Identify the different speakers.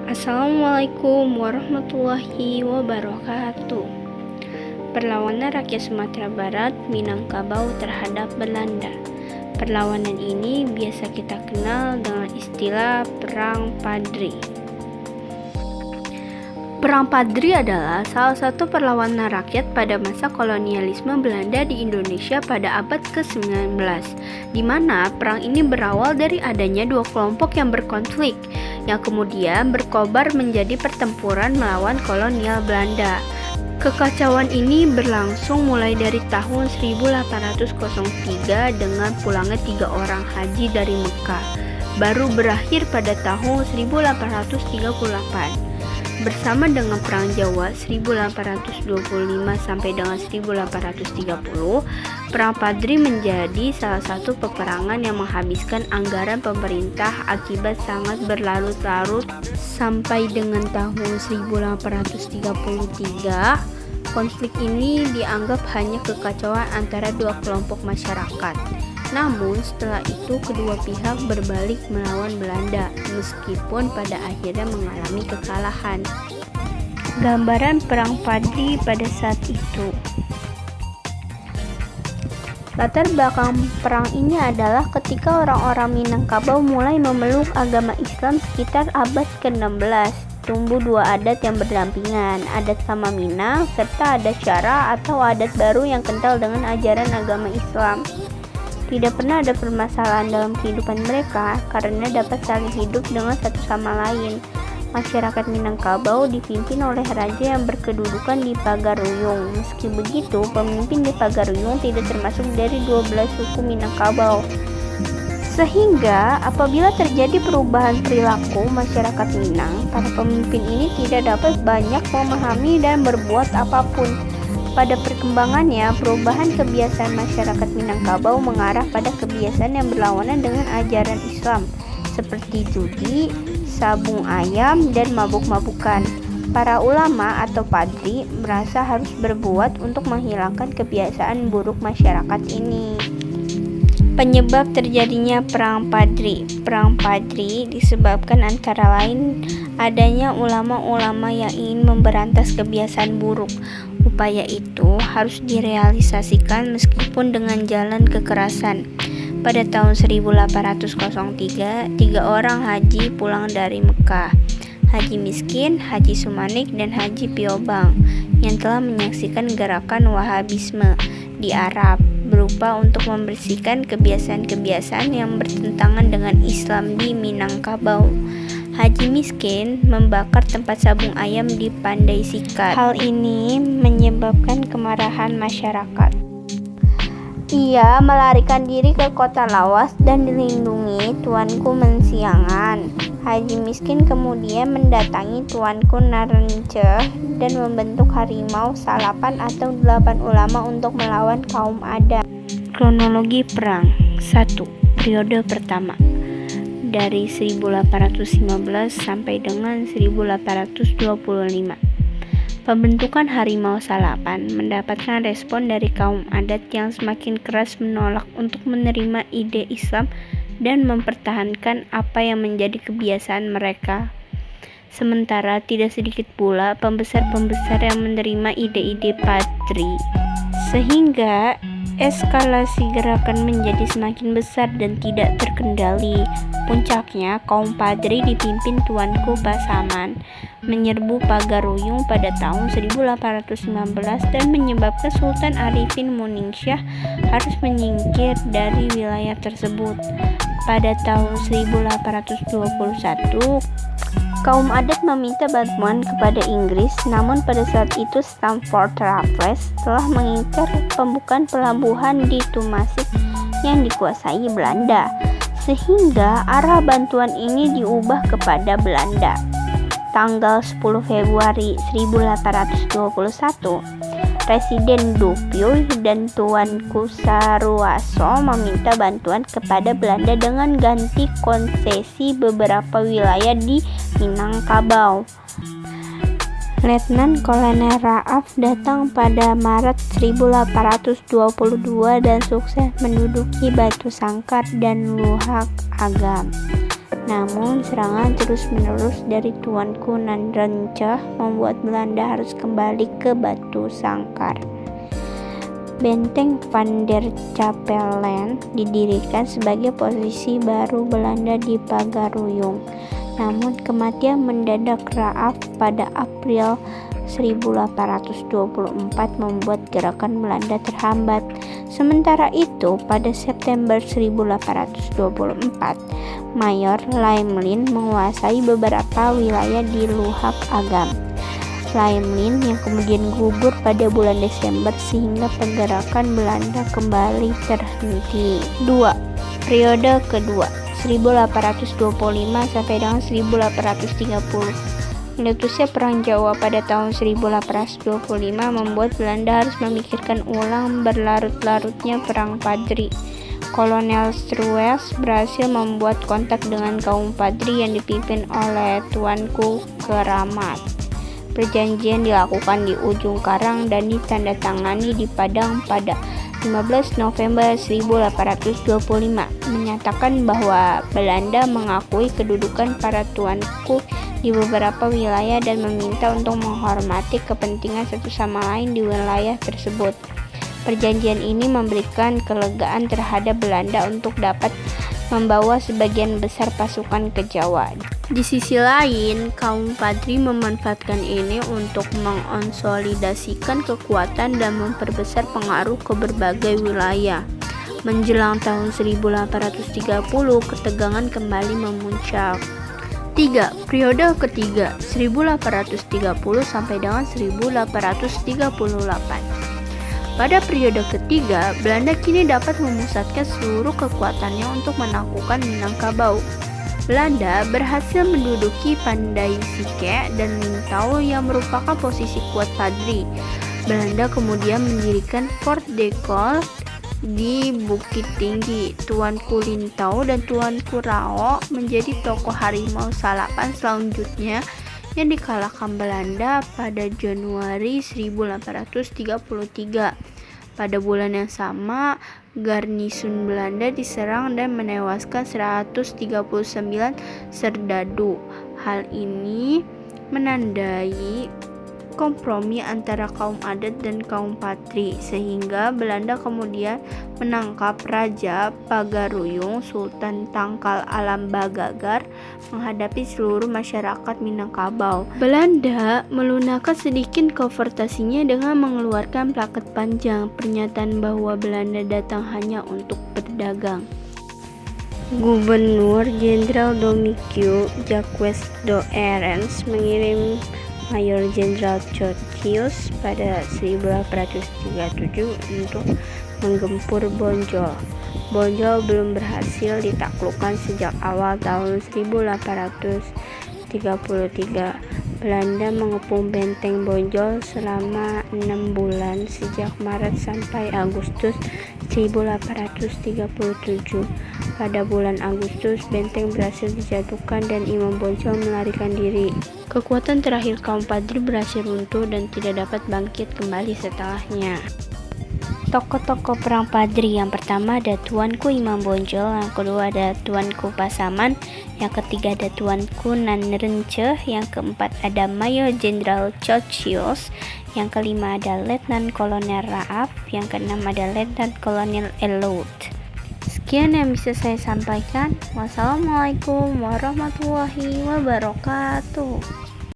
Speaker 1: Assalamualaikum warahmatullahi wabarakatuh. Perlawanan rakyat Sumatera Barat Minangkabau terhadap Belanda. Perlawanan ini biasa kita kenal dengan istilah Perang Padri. Perang Padri adalah salah satu perlawanan rakyat pada masa kolonialisme Belanda di Indonesia pada abad ke-19, di mana perang ini berawal dari adanya dua kelompok yang berkonflik, yang kemudian berkobar menjadi pertempuran melawan kolonial Belanda. Kekacauan ini berlangsung mulai dari tahun 1803 dengan pulangnya 3 orang haji dari Mekah, baru berakhir pada tahun 1838. Bersama dengan Perang Jawa 1825 sampai dengan 1830, Perang Padri menjadi salah satu peperangan yang menghabiskan anggaran pemerintah akibat sangat berlarut-larut. Sampai dengan tahun 1833, konflik ini dianggap hanya kekacauan antara dua kelompok masyarakat. Namun setelah itu kedua pihak berbalik melawan Belanda, meskipun pada akhirnya mengalami kekalahan. Gambaran Perang Padri pada saat itu. Latar belakang perang ini adalah ketika orang-orang Minangkabau mulai memeluk agama Islam sekitar abad ke-16. Tumbuh dua adat yang berdampingan, adat sama Minang, serta adat Syara atau adat baru yang kental dengan ajaran agama Islam. Tidak pernah ada permasalahan dalam kehidupan mereka karena dapat saling hidup dengan satu sama lain. Masyarakat Minangkabau dipimpin oleh raja yang berkedudukan di Pagaruyung. Meski begitu, pemimpin di Pagaruyung tidak termasuk dari 12 suku Minangkabau. Sehingga apabila terjadi perubahan perilaku masyarakat Minang, para pemimpin ini tidak dapat banyak memahami dan berbuat apapun. Pada perkembangannya, perubahan kebiasaan masyarakat Minangkabau mengarah pada kebiasaan yang berlawanan dengan ajaran Islam, seperti judi, sabung ayam, dan mabuk-mabukan. Para ulama atau padri merasa harus berbuat untuk menghilangkan kebiasaan buruk masyarakat ini. Penyebab terjadinya Perang Padri. Perang Padri disebabkan antara lain adanya ulama-ulama yang ingin memberantas kebiasaan buruk. Upaya itu harus direalisasikan meskipun dengan jalan kekerasan. Pada tahun 1803, 3 orang haji pulang dari Mekah, Haji Miskin, Haji Sumanik, dan Haji Piobang, yang telah menyaksikan gerakan Wahabisme di Arab, berupa untuk membersihkan kebiasaan-kebiasaan yang bertentangan dengan Islam di Minangkabau. Haji Miskin membakar tempat sabung ayam di Pandai Sikat. Hal ini menyebabkan kemarahan masyarakat. Ia melarikan diri ke kota Lawas dan dilindungi Tuanku Mensiangan. Haji Miskin kemudian mendatangi Tuanku Narenceh dan membentuk Harimau Salapan atau 8 ulama untuk melawan kaum Adam. Kronologi perang. 1. Periode pertama, dari 1815 sampai dengan 1825. Pembentukan Harimau Salapan mendapatkan respon dari kaum adat yang semakin keras menolak untuk menerima ide Islam dan mempertahankan apa yang menjadi kebiasaan mereka. Sementara tidak sedikit pula pembesar-pembesar yang menerima ide-ide Padri. Sehingga eskalasi gerakan menjadi semakin besar dan tidak terkendali. Puncaknya, kaum Padri dipimpin Tuanku Pasaman menyerbu Pagaruyung pada tahun 1819 dan menyebabkan Sultan Arifin Moningsyah harus menyingkir dari wilayah tersebut. Pada tahun 1821, kaum adat meminta bantuan kepada Inggris, namun pada saat itu Stamford Raffles telah mengingkar pembukaan pelabuhan di Tumasik yang dikuasai Belanda, sehingga arah bantuan ini diubah kepada Belanda. Tanggal 10 Februari 1821, Presiden Dupuy dan Tuanku Saruwaso meminta bantuan kepada Belanda dengan ganti konsesi beberapa wilayah di Minangkabau. Letnan Kolonel Raaf datang pada Maret 1822 dan sukses menduduki Batu Sangkar dan Luhak Agam. Namun serangan terus-menerus dari Tuanku Nanrenceh membuat Belanda harus kembali ke Batu Sangkar. Benteng Van der Capellen didirikan sebagai posisi baru Belanda di Pagaruyung. Namun kematian mendadak Raaf pada April 1824 membuat gerakan Belanda terhambat. Sementara itu, pada September 1824, Mayor Laemlin menguasai beberapa wilayah di Luhak Agam. Laemlin yang kemudian gugur pada bulan Desember sehingga pergerakan Belanda kembali terhenti. 2. Periode kedua 1825 sampai dengan 1830. Meletusnya Perang Jawa pada tahun 1825 membuat Belanda harus memikirkan ulang berlarut-larutnya Perang Padri. Kolonel Struwels berhasil membuat kontak dengan kaum Padri yang dipimpin oleh Tuanku Keramat. Perjanjian dilakukan di ujung Karang dan ditandatangani di Padang pada 15 November 1825, menyatakan bahwa Belanda mengakui kedudukan para tuanku di beberapa wilayah dan meminta untuk menghormati kepentingan satu sama lain di wilayah tersebut. Perjanjian ini memberikan kelegaan terhadap Belanda untuk dapat membawa sebagian besar pasukan ke Jawa. Di sisi lain, kaum Padri memanfaatkan ini untuk mengonsolidasikan kekuatan dan memperbesar pengaruh ke berbagai wilayah. Menjelang tahun 1830, ketegangan kembali memuncak. 3. Periode ketiga 1830 sampai dengan 1838. Pada periode ketiga, Belanda kini dapat memusatkan seluruh kekuatannya untuk menaklukkan Minangkabau. Belanda berhasil menduduki Pandai Sike dan Lintau yang merupakan posisi kuat Padri. Belanda kemudian mendirikan Fort de Coll di Bukit Tinggi. Tuanku Lintau dan Tuanku Rao menjadi tokoh harimau salapan selanjutnya yang dikalahkan Belanda pada Januari 1833. Pada bulan yang sama, garnisun Belanda diserang dan menewaskan 139 serdadu. Hal ini menandai kompromi antara kaum adat dan kaum Padri, sehingga Belanda kemudian menangkap Raja Pagaruyung Sultan Tangkal Alam Bagagar menghadapi seluruh masyarakat Minangkabau. Belanda melunakkan sedikit konfrontasinya dengan mengeluarkan plakat panjang pernyataan bahwa Belanda datang hanya untuk berdagang. Gubernur Jenderal Domiciu Jacques d'Oerens mengirim Mayor Jenderal Chotius pada 1837 untuk menggempur Bonjol. Bonjol belum berhasil ditaklukkan sejak awal tahun 1833. Belanda mengepung benteng Bonjol selama 6 bulan sejak Maret sampai Agustus 1837. Pada bulan Agustus, benteng berhasil dijatuhkan dan Imam Bonjol melarikan diri. Kekuatan terakhir kaum Padri berhasil runtuh dan tidak dapat bangkit kembali setelahnya. Tokoh-tokoh perang Padri, yang pertama ada Tuanku Imam Bonjol, yang kedua ada Tuanku Pasaman, yang ketiga ada Tuanku Nanrenceh, yang keempat ada Mayor Jenderal Chotius, yang kelima ada Letnan Kolonel Raaf, yang keenam ada Letnan Kolonel Elout. Sekian yang bisa saya sampaikan. Wassalamualaikum warahmatullahi wabarakatuh.